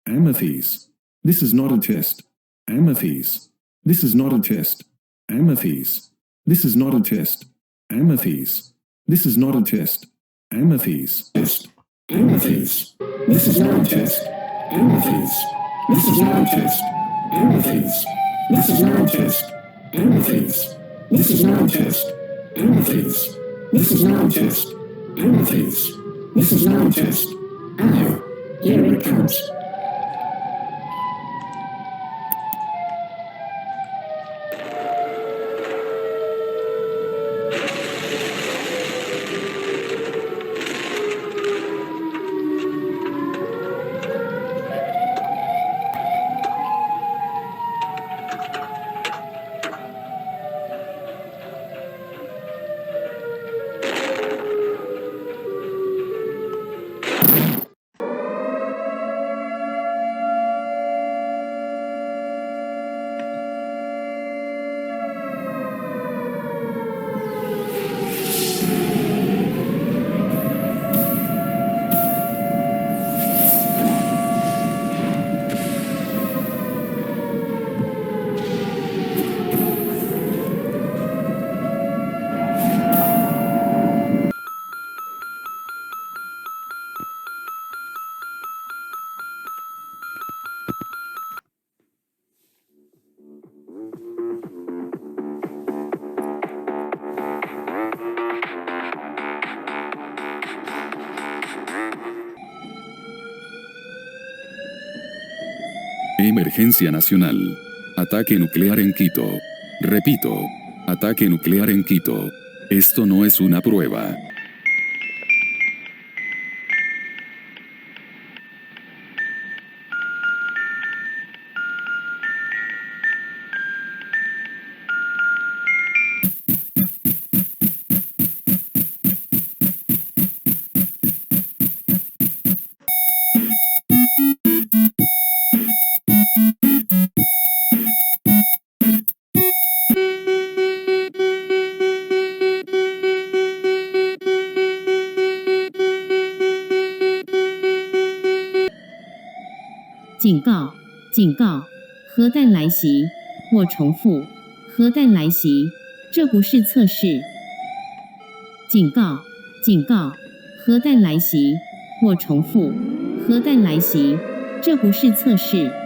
Amethyst. This is not a test. Amethyst. This is not a test. Amethyst. This is not a test. Amethyst. This is not a test. Amethyst. Test. Amethyst. This is not a test. Amethyst. This is not a test. Amethyst. This is not a test. Amethyst. This is not a test. Amethyst. This is not a test. Amethyst. This is not a test. Oh, here it comes. Emergencia nacional. Ataque nuclear en Quito. Repito, ataque nuclear en Quito. Esto no es una prueba.警告！警告！核弹来袭！我重复，核弹来袭！这不是测试。警告！警告！核弹来袭！我重复，核弹来袭！这不是测试。